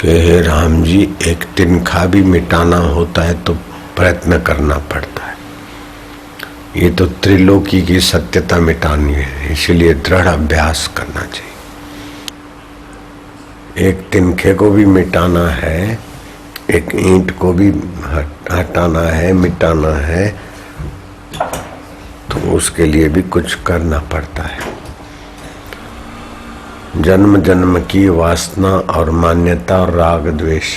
कि हे राम जी, एक तिनखा भी मिटाना होता है तो प्रयत्न करना पड़ता है। ये तो त्रिलोकी की सत्यता मिटानी है, इसलिए दृढ़ अभ्यास करना चाहिए। एक तिनखे को भी मिटाना है, एक ईंट को भी हटाना है, मिटाना है, तो उसके लिए भी कुछ करना पड़ता है। जन्म जन्म की वासना और मान्यता और राग द्वेष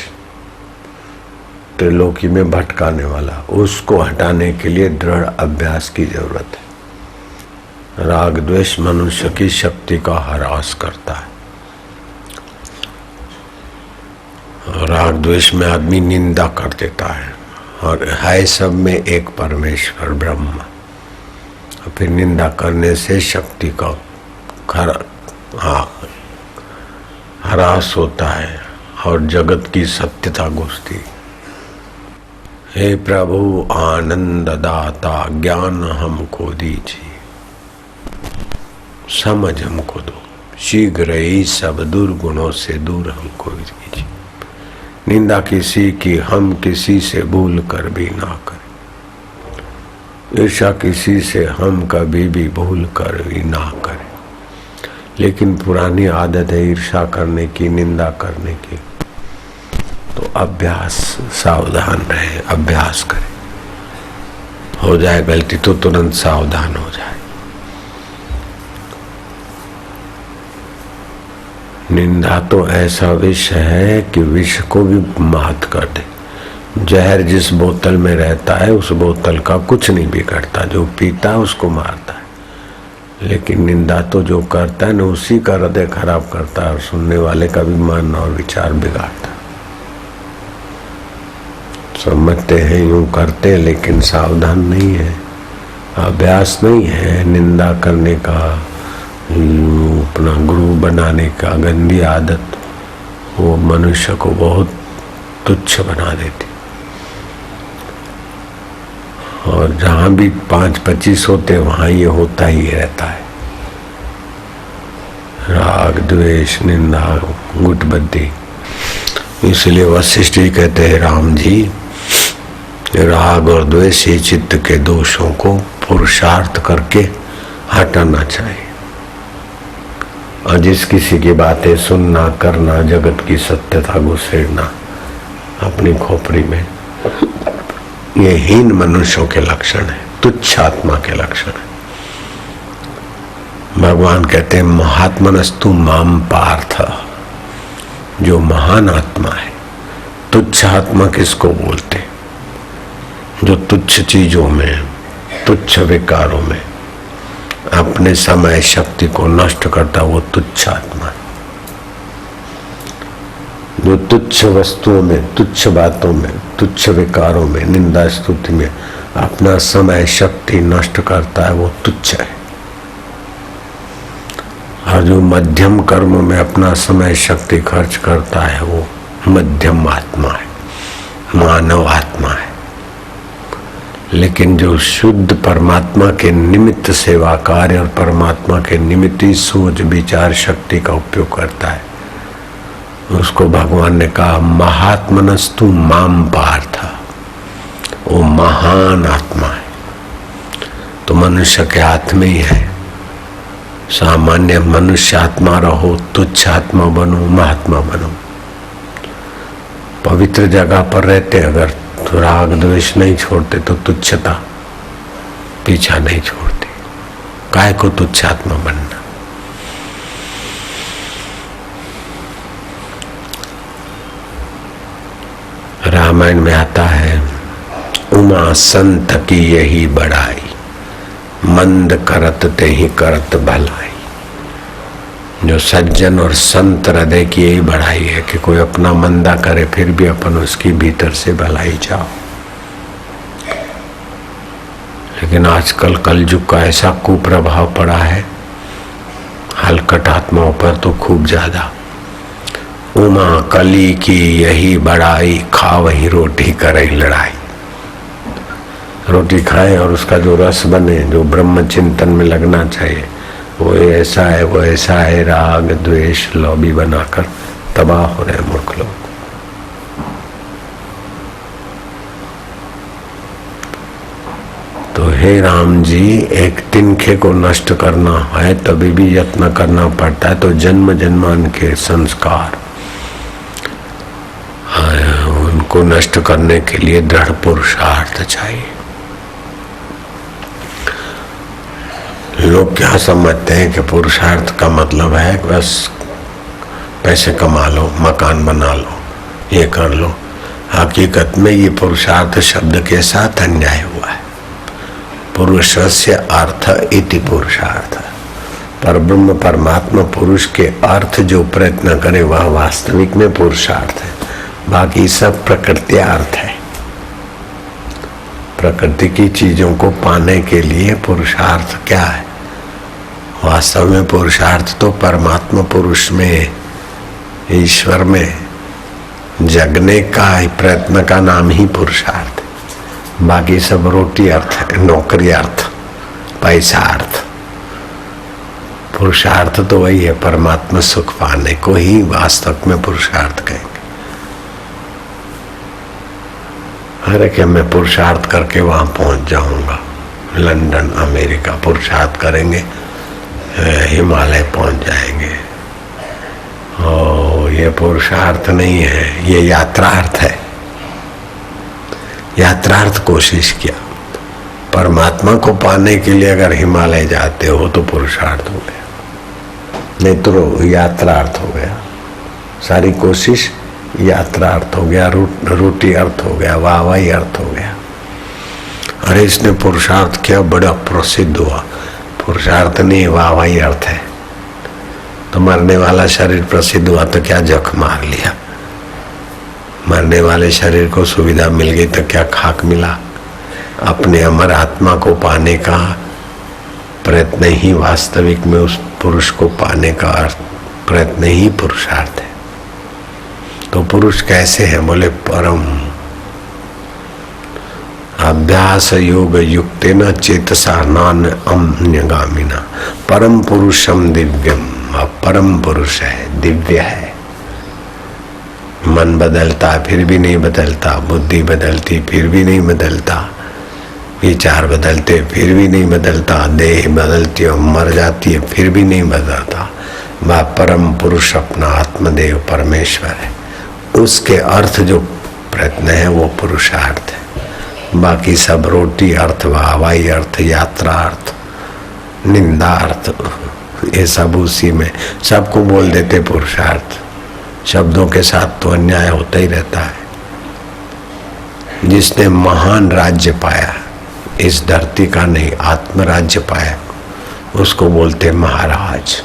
त्रिलोकी में भटकाने वाला, उसको हटाने के लिए दृढ़ अभ्यास की जरूरत है। राग द्वेष मनुष्य की शक्ति का ह्रास करता है। राग द्वेष में आदमी निंदा कर देता है और है सब में एक परमेश्वर ब्रह्म। फिर निंदा करने से शक्ति का ह्रास होता है और जगत की सत्यता घुसती। हे प्रभु आनंद दाता, ज्ञान हमको दीजिए, समझ हमको दो, शीघ्र ही सब दुर्गुणों से दूर हमको कीजिए। निंदा किसी की हम किसी से भूल कर भी ना करें, ईर्ष्या किसी से हम कभी भी भूल कर भी ना करें। लेकिन पुरानी आदत है ईर्ष्या करने की, निंदा करने की, तो अभ्यास, सावधान रहे, अभ्यास करें। हो जाए गलती तो तुरंत सावधान हो जाए। निंदा तो ऐसा विष है कि विष को भी मात कर दे। जहर जिस बोतल में रहता है उस बोतल का कुछ नहीं बिगड़ता, जो पीता है उसको मारता है। लेकिन निंदा तो जो करता है ना, उसी का हृदय खराब करता है और सुनने वाले का भी मन और विचार बिगाड़ता है। समझते हैं यूं करते, लेकिन सावधान नहीं है, अभ्यास नहीं है। निंदा करने का, अपना गुरु बनाने का गंदी आदत वो मनुष्य को बहुत तुच्छ बना देती। और जहाँ भी 5-25 होते वहाँ ये होता ही रहता है। राग द्वेष निंदा गुटबद्दी। इसलिए वशिष्ठ जी कहते हैं, राम जी, राग और द्वेष ही चित्त के दोषों को पुरुषार्थ करके हटाना चाहिए। और जिस किसी की बातें सुनना, करना, जगत की सत्यता घुसेड़ना अपनी खोपड़ी में, ये हीन मनुष्यों के लक्षण है, तुच्छ आत्मा के लक्षण है। भगवान कहते हैं, महात्मनस्तु माम पार्थ, जो महान आत्मा है। तुच्छ आत्मा किसको बोलते? जो तुच्छ चीजों में, तुच्छ विकारों में अपने समय शक्ति को नष्ट करता, वो तुच्छ आत्मा है। जो तुच्छ वस्तुओं में, तुच्छ बातों में, तुच्छ विकारों में, निंदा स्तुति में अपना समय शक्ति नष्ट करता है, वो तुच्छ है। और जो मध्यम कर्म में अपना समय शक्ति खर्च करता है, वो मध्यम आत्मा है, मानव आत्मा है। लेकिन जो शुद्ध परमात्मा के निमित्त सेवा कार्य और परमात्मा के निमित्त ही सोच विचार शक्ति का उपयोग करता है, उसको भगवान ने कहा, महात्मनस्तु माम पार्थ, वो महान आत्मा है। तो मनुष्य के हाथ में ही है। सामान्य मनुष्य आत्मा रहो, तुच्छ आत्मा बनो, महात्मा बनो। पवित्र जगह पर रहते अगर तो राग द्वेष नहीं छोड़ते तो तुच्छता पीछा नहीं छोड़ती। काय को तुच्छ आत्मा बनना? रामायण में आता है, उमा संत की यही बड़ाई, मंद करत ते ही करत भलाई। जो सज्जन और संत हृदय की यही बड़ाई है कि कोई अपना मंदा करे फिर भी अपन उसकी भीतर से भलाई चाहो। लेकिन आजकल कलयुग का ऐसा कुप्रभाव पड़ा है हलकट आत्माओं पर तो खूब ज्यादा। उमा कली की यही बड़ाई, खा वही रोटी करे लड़ाई। रोटी खाए और उसका जो रस बने, जो ब्रह्म चिंतन में लगना चाहिए, वो ऐसा है, वो ऐसा है। राग द्वेष लॉबी बनाकर तबाह हो रहे मूर्ख लोग। तो हे राम जी, एक तिनखे को नष्ट करना है तभी भी यत्न करना पड़ता है। तो जन्म जन्मान के संस्कार उनको नष्ट करने के लिए दृढ़ पुरुषार्थ चाहिए। लोग क्या समझते हैं कि पुरुषार्थ का मतलब है बस पैसे कमा लो, मकान बना लो, ये कर लो। हकीकत में ये पुरुषार्थ शब्द के साथ अन्याय हुआ है। पुरुषस्य अर्थ इति पुरुषार्थ, पर ब्रह्म परमात्मा पुरुष के अर्थ जो प्रयत्न करे वह वास्तविक में पुरुषार्थ है। बाकी सब प्रकृति अर्थ है। प्रकृति की चीजों को पाने के लिए पुरुषार्थ क्या है? वास्तव में पुरुषार्थ तो परमात्मा पुरुष में, ईश्वर में जगने का प्रयत्न का नाम ही पुरुषार्थ है। बाकी सब रोटी अर्थ है, नौकरी अर्थ, पैसा अर्थ। पुरुषार्थ तो वही है, परमात्मा सुख पाने को ही वास्तव में पुरुषार्थ कहेंगे। अरे क्या मैं पुरुषार्थ करके वहां पहुंच जाऊंगा, लंदन अमेरिका पुरुषार्थ करेंगे, हिमालय पहुंच जाएंगे। ओ, ये पुरुषार्थ नहीं है, ये यात्रार्थ है। यात्रार्थ कोशिश किया। परमात्मा को पाने के लिए अगर हिमालय जाते हो तो पुरुषार्थ हो गया, नहीं तो यात्रार्थ हो गया। सारी कोशिश यात्रार्थ हो गया, रोटी अर्थ हो गया, वाहवाही अर्थ हो गया। अरे इसने पुरुषार्थ किया, बड़ा प्रसिद्ध हुआ। पुरुषार्थ नहीं, वाहवाही अर्थ है। तो मरने वाला शरीर प्रसिद्ध हुआ तो क्या जख मार लिया? मरने वाले शरीर को सुविधा मिल गई तो क्या खाक मिला? अपने अमर आत्मा को पाने का प्रयत्न ही वास्तविक में उस पुरुष को पाने का प्रयत्न ही पुरुषार्थ है। तो पुरुष कैसे है? बोले परम अभ्यास योग युक्तेन चेतसा नान अन्यगामिना परम पुरुषम दिव्यम। परम पुरुष है, दिव्य है। मन बदलता फिर भी नहीं बदलता, बुद्धि बदलती फिर भी नहीं बदलता, विचार बदलते फिर भी नहीं बदलता, देह बदलती है, मर जाती है फिर भी नहीं बदलता। वह परम पुरुष अपना आत्मदेव परमेश्वर है। उसके अर्थ जो प्रयत्न है वो पुरुषार्थ है। बाकी सब रोटी अर्थ, हवाई अर्थ, यात्रा अर्थ, निंदा अर्थ, ये सब उसी में। सबको बोल देते पुरुषार्थ। शब्दों के साथ तो अन्याय होता ही रहता है। जिसने महान राज्य पाया, इस धरती का नहीं आत्मराज्य पाया, उसको बोलते महाराज।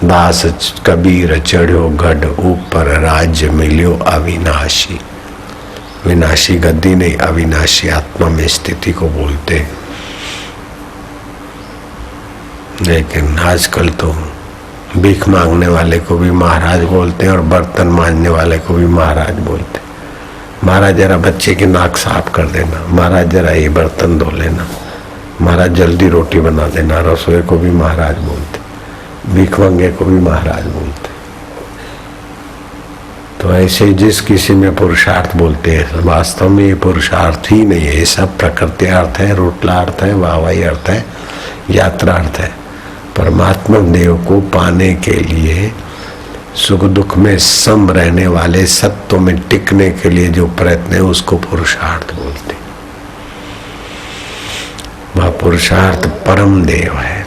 दास कबीर चढ़ो गढ़ ऊपर, राज्य मिलियो अविनाशी। विनाशी गद्दी नहीं, अविनाशी आत्मा में स्थिति को बोलते। लेकिन आजकल तो भीख मांगने वाले को भी महाराज बोलते हैं और बर्तन मांजने वाले को भी महाराज बोलते। महाराज जरा बच्चे की नाक साफ कर देना, महाराज जरा ये बर्तन धो लेना, महाराज जल्दी रोटी बना देना। रसोई को भी महाराज बोलते, भीख मांगे को भी महाराज बोलते। तो ऐसे जिस किसी में पुरुषार्थ बोलते हैं, वास्तव में ये पुरुषार्थ ही नहीं है। ये सब प्रकृति अर्थ है, रोटला अर्थ है, वाहवाही अर्थ है, यात्रा अर्थ है। परमात्मा देव को पाने के लिए, सुख दुख में सम रहने वाले, सत्व में टिकने के लिए जो प्रयत्न है उसको पुरुषार्थ बोलते। वह पुरुषार्थ परम देव है।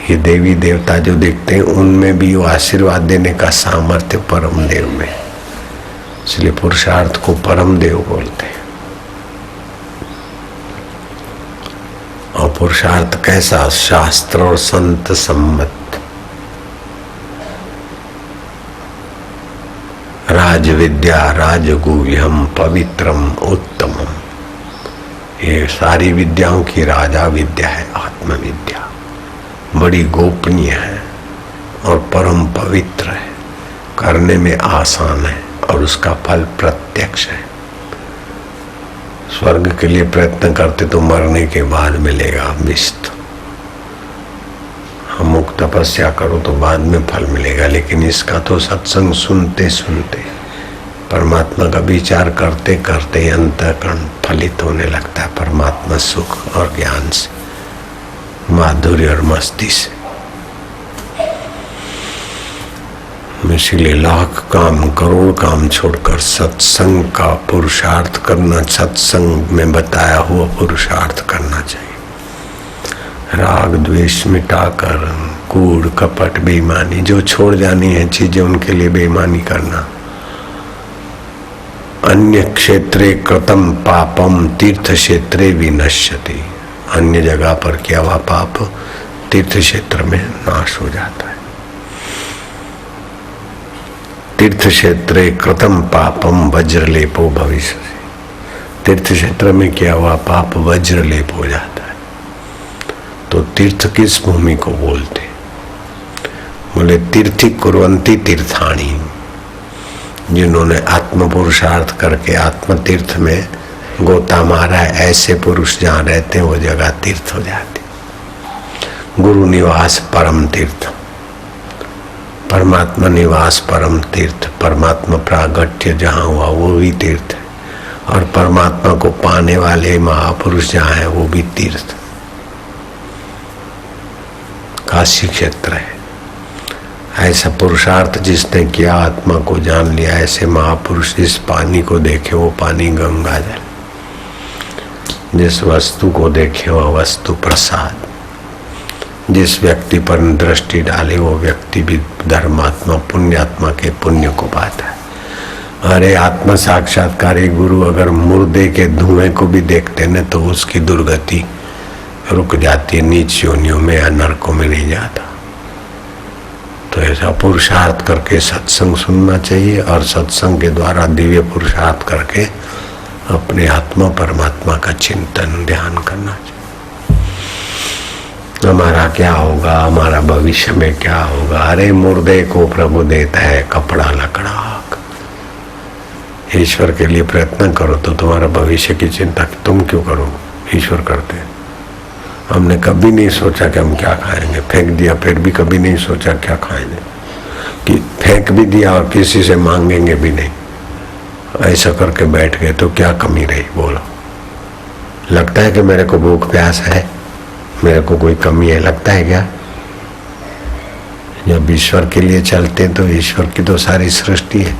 ये देवी देवता जो देखते हैं उनमें भी वो आशीर्वाद देने का सामर्थ्य परम देव में, इसलिए पुरुषार्थ को परम देव बोलते हैं। और पुरुषार्थ कैसा? शास्त्र और संत सम्मत, राज विद्या राजगुह्यम पवित्रम उत्तमम। ये सारी विद्याओं की राजा विद्या है आत्मविद्या। बड़ी गोपनीय है और परम पवित्र है, करने में आसान है और उसका फल प्रत्यक्ष है। स्वर्ग के लिए प्रयत्न करते तो मरने के बाद मिलेगा अभिष्ट। अमुक तपस्या करो तो बाद में फल मिलेगा, लेकिन इसका तो सत्संग सुनते सुनते परमात्मा का विचार करते करते अंतःकरण फलित होने लगता है परमात्मा सुख और ज्ञान से, माधुर्य और मस्ती से। इसीलिए लाख काम करोड़ काम छोड़कर सत्संग का पुरुषार्थ करना, सत्संग में बताया हुआ पुरुषार्थ करना चाहिए। राग द्वेष मिटाकर, कूड़ कपट बेईमानी जो छोड़ जानी है चीजें, उनके लिए बेईमानी करना। अन्य क्षेत्रे कृतम पापम तीर्थ क्षेत्रे विनश्यति। अन्य जगह पर किया हुआ पाप तीर्थ क्षेत्र में नाश हो जाता है। तीर्थ क्षेत्रे कृतम पापम वज्रलेपो भविष्यति। तीर्थ क्षेत्र में किया हुआ पाप वज्रलेप हो जाता है। तो तीर्थ किस भूमि को बोलते? बोले तीर्थी कुर्वन्ति तीर्थाणी। जिन्होंने आत्म पुरुषार्थ करके आत्म तीर्थ में गोता मारा है, ऐसे पुरुष जहाँ रहते हैं वो जगह तीर्थ हो जाती। गुरु निवास परम तीर्थ, परमात्मा निवास परम तीर्थ, परमात्मा प्रागट्य जहाँ हुआ वो भी तीर्थ है। और परमात्मा को पाने वाले महापुरुष जहाँ है वो भी तीर्थ। काशी क्षेत्र है। ऐसा पुरुषार्थ जिसने किया, आत्मा को जान लिया, ऐसे महापुरुष जिस पानी को देखे वो पानी गंगा जल, जिस वस्तु को देखे वह वस्तु प्रसाद, जिस व्यक्ति पर दृष्टि डाले वो व्यक्ति भी धर्मात्मा पुण्यात्मा के पुण्य को पाता है। अरे आत्मा साक्षात्कारी गुरु अगर मुर्दे के धुएं को भी देखते न तो उसकी दुर्गति रुक जाती है, नीच योनियों में या नरकों में नहीं जाता। तो ऐसा पुरुषार्थ करके सत्संग सुनना चाहिए और सत्संग के द्वारा दिव्य पुरुषार्थ करके अपने आत्मा परमात्मा का चिंतन ध्यान करना चाहिए। हमारा क्या होगा, हमारा भविष्य में क्या होगा? अरे मुर्दे को प्रभु देता है कपड़ा लकड़ा। ईश्वर के लिए प्रयत्न करो तो तुम्हारा भविष्य की चिंता तुम क्यों करो? ईश्वर करते हैं। हमने कभी नहीं सोचा कि हम क्या खाएंगे, फेंक दिया, फिर भी कभी नहीं सोचा क्या खाएंगे, कि फेंक भी दिया और किसी से मांगेंगे भी नहीं। ऐसा करके बैठ गए तो क्या कमी रही बोलो? लगता है कि मेरे को भूख प्यास है, मेरे को कोई कमी है, लगता है क्या? जब ईश्वर के लिए चलते हैं तो ईश्वर की तो सारी सृष्टि है।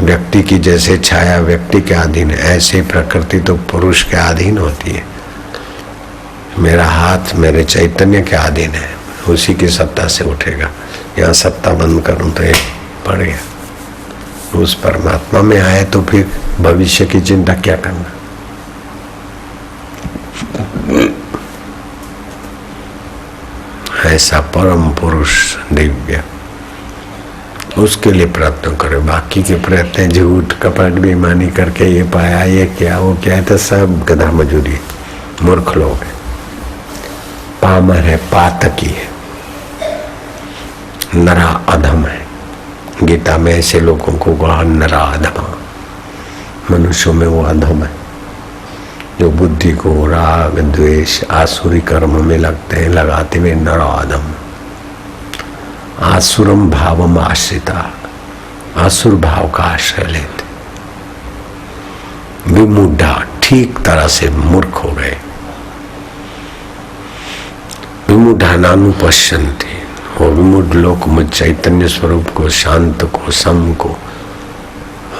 व्यक्ति की जैसे छाया व्यक्ति के अधीन है, ऐसे प्रकृति तो पुरुष के अधीन होती है। मेरा हाथ मेरे चैतन्य के अधीन है, उसी की सत्ता से उठेगा। यहाँ सत्ता बंद करूं तो एक पड़ गया। उस परमात्मा में आए तो फिर भविष्य की चिंता क्या करना? ऐसा परम पुरुष दिव्य, उसके लिए प्रयत्न करो। बाकी के प्रयत्न झूठ कपट बेईमानी करके ये पाया, ये क्या, वो क्या है, तो सब गधा मजूरी, मूर्ख लोग है, पामर है, पातकी है, नरा अधम है। गीता में ऐसे लोगों को कहा नरा अधम। मनुष्यों में वो अधम है जो बुद्धि को राग द्वेष आसुरी कर्म में लगते हैं, लगाते हुए नरा अधम। आसुरम भावम आश्रिता, आसुर भाव का आश्रय लेते। विमूढ़ा, ठीक तरह से मूर्ख हो गए। विमूढ़ानुपश्यन्ति, वो विमूढ़ लोग मुझ चैतन्य स्वरूप को, शांत को, सम को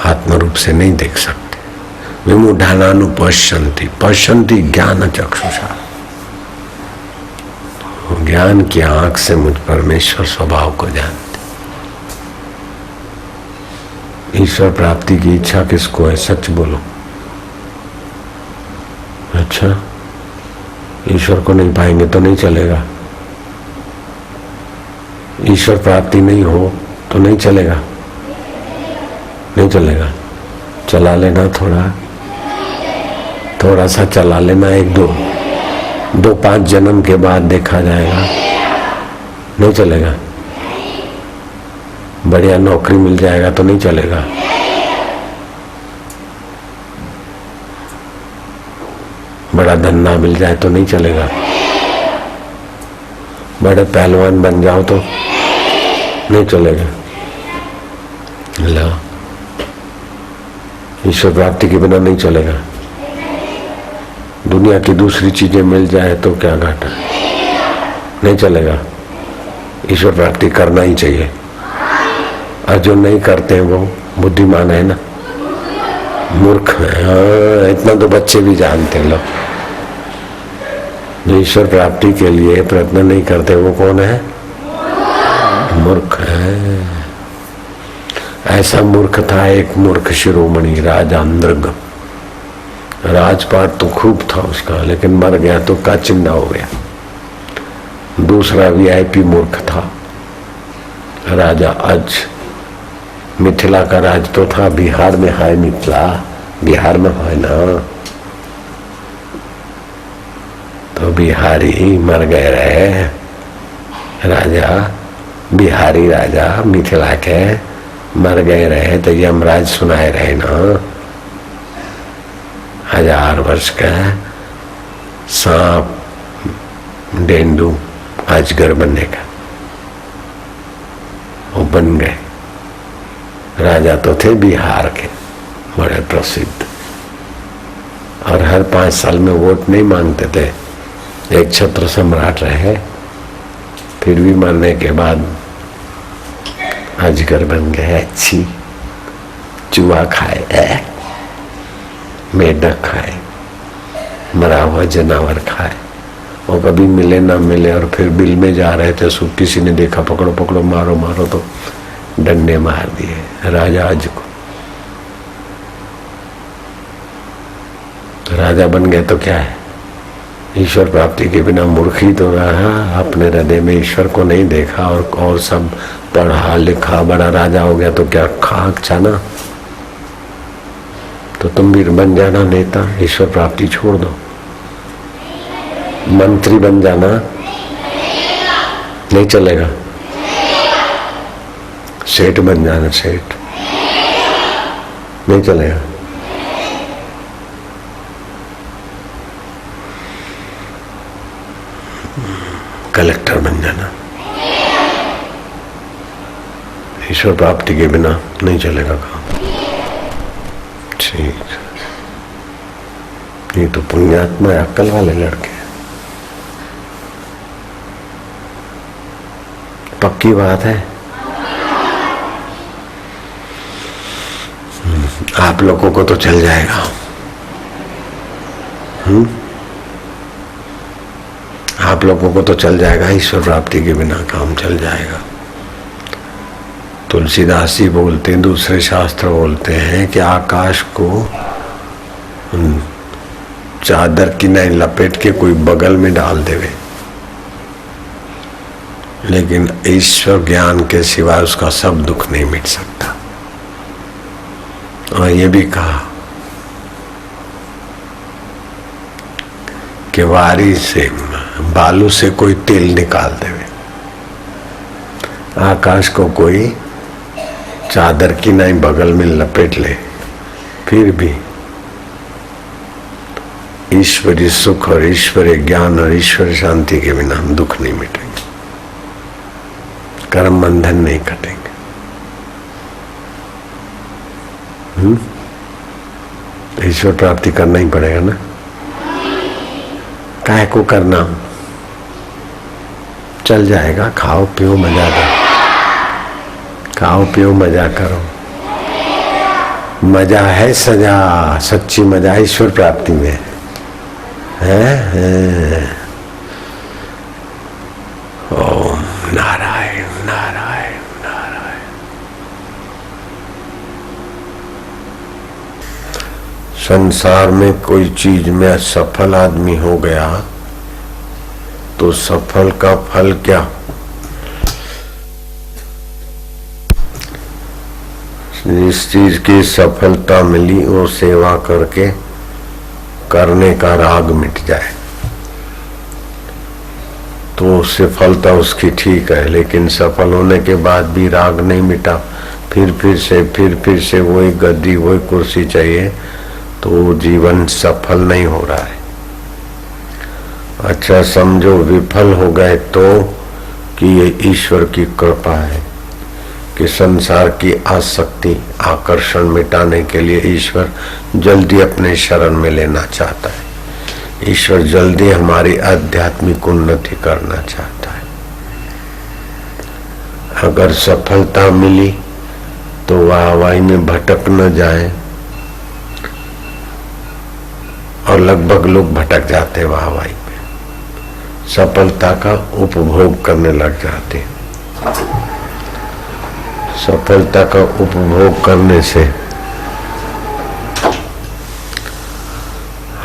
आत्म रूप से नहीं देख सकते। विमूढ़ानुपश्यन्ति, पश्यन्ति ज्ञान चक्षुषा, ज्ञान की आंख से मुझ परमेश्वर स्वभाव को जानते। ईश्वर प्राप्ति की इच्छा किसको है? सच बोलो। अच्छा, ईश्वर को नहीं पाएंगे तो नहीं चलेगा। ईश्वर प्राप्ति नहीं हो तो नहीं चलेगा, नहीं चलेगा। चला लेना, थोड़ा सा चला लेना, 1-2-5 जन्म के बाद देखा जाएगा। नहीं चलेगा। बढ़िया नौकरी मिल जाएगा तो नहीं चलेगा। बड़ा धंधा मिल जाए तो नहीं चलेगा। बड़े पहलवान बन जाओ तो नहीं चलेगा। ला ईश्वर प्राप्ति के बिना नहीं चलेगा। दुनिया की दूसरी चीजें मिल जाए तो क्या घाटा, नहीं चलेगा। ईश्वर प्राप्ति करना ही चाहिए। और जो नहीं करते वो बुद्धिमान है ना, मूर्ख है। हाँ, इतना तो बच्चे भी जानते लोग। जो ईश्वर प्राप्ति के लिए प्रयत्न नहीं करते वो कौन है? मूर्ख है। ऐसा मूर्ख था एक मूर्ख शिरोमणि राजा अंद्रग। राजपाट तो खूब था उसका, लेकिन मर गया तो काचिंडा हो गया। दूसरा वीआईपी मूर्ख था राजा अज। मिथिला का राज तो था, बिहार में है मिथिला, बिहार में है ना, तो बिहारी मर गए रहे राजा, बिहारी राजा मिथिला के मर गए रहे तो यमराज सुनाए रहे ना। 1000 वर्ष का सांप डेंडू अजगर बनने का, वो बन गए। राजा तो थे बिहार के बड़े प्रसिद्ध, और हर 5 साल में वोट नहीं मांगते थे। एक छत्र सम्राट रहे, फिर भी मरने के बाद अजगर बन गए। अच्छी चूहा खाए, मेढक खाए, मरा हुआ जानवर खाए। वो कभी मिले ना मिले, और फिर बिल में जा रहे थे, सो किसी ने देखा, पकड़ो पकड़ो, मारो मारो, तो डंडे मार दिए राजा अज को। तो राजा बन गए तो क्या है? ईश्वर प्राप्ति के बिना मूर्खी तो रहा, अपने हृदय में ईश्वर को नहीं देखा, और सब पढ़ा लिखा बड़ा राजा हो गया तो क्या खाक छाना। तो तुम भी बन जाना नेता, ईश्वर प्राप्ति छोड़ दो। मंत्री बन जाना, नहीं चलेगा। सेठ बन जाना, सेठ नहीं चलेगा। कलेक्टर बन जाना, ईश्वर प्राप्ति के बिना नहीं चलेगा काम। ठीक, ये तो पुण्यात्मा अक्ल वाले लड़के, पक्की बात है। आप लोगों को तो चल जाएगा। आप लोगों को तो चल जाएगा, ईश्वर प्राप्ति के बिना काम चल जाएगा। तुलसीदास जी बोलते हैं, दूसरे शास्त्र बोलते हैं कि आकाश को चादर की नहीं लपेट के कोई बगल में डाल देवे, लेकिन ईश्वर ज्ञान के सिवा उसका सब दुख नहीं मिट सकता। और ये भी कहा कि वारी से, बालू से कोई तेल निकाल देवे, आकाश को कोई चादर की नहीं बगल में लपेट ले, फिर भी ईश्वरीय सुख और ईश्वरीय ज्ञान और ईश्वरीय शांति के बिना दुख नहीं मिटेंगे, कर्म बंधन नहीं कटेंगे। ईश्वर प्राप्ति करना ही पड़ेगा ना। काहे को करना, चल जाएगा। खाओ पियो मजा करो, खाओ पियो मजा करो। मजा है सजा, सच्ची मजा ईश्वर प्राप्ति में है। ओम नारायण नारायण नारायण। संसार में कोई चीज में असफल आदमी हो गया तो सफल का फल क्या? जिस चीज की सफलता मिली वो सेवा करके करने का राग मिट जाए तो सफलता उसकी ठीक है, लेकिन सफल होने के बाद भी राग नहीं मिटा, फिर से वही गद्दी वही कुर्सी चाहिए, तो जीवन सफल नहीं हो रहा है। अच्छा समझो विफल हो गए तो कि ये ईश्वर की कृपा है, कि संसार की आसक्ति आकर्षण मिटाने के लिए ईश्वर जल्दी अपने शरण में लेना चाहता है। ईश्वर जल्दी हमारी आध्यात्मिक उन्नति करना चाहता है। अगर सफलता मिली तो वाहवाही में भटक न जाए, और लगभग लोग भटक जाते वाहवाही में, सफलता का उपभोग करने लग जाते। सफलता का उपभोग करने से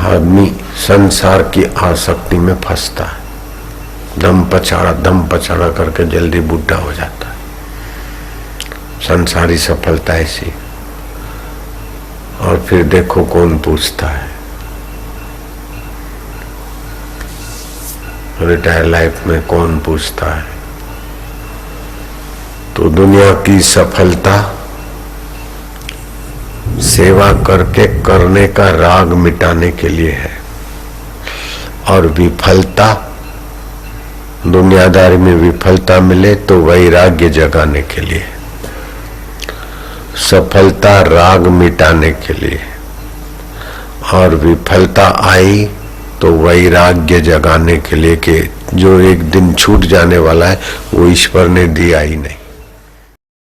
आदमी संसार की आसक्ति में फंसता है, दम पछाड़ा करके जल्दी बुढ़ा हो जाता है। संसारी सफलता ऐसी। और फिर देखो कौन पूछता है, रिटायर लाइफ में कौन पूछता है? तो दुनिया की सफलता सेवा करके करने का राग मिटाने के लिए है, और विफलता, दुनियादारी में विफलता मिले तो वैराग्य जगाने के लिए। सफलता राग मिटाने के लिए, और विफलता आई तो वैराग्य जगाने के लिए कि जो एक दिन छूट जाने वाला है वो ईश्वर ने दिया ही नहीं।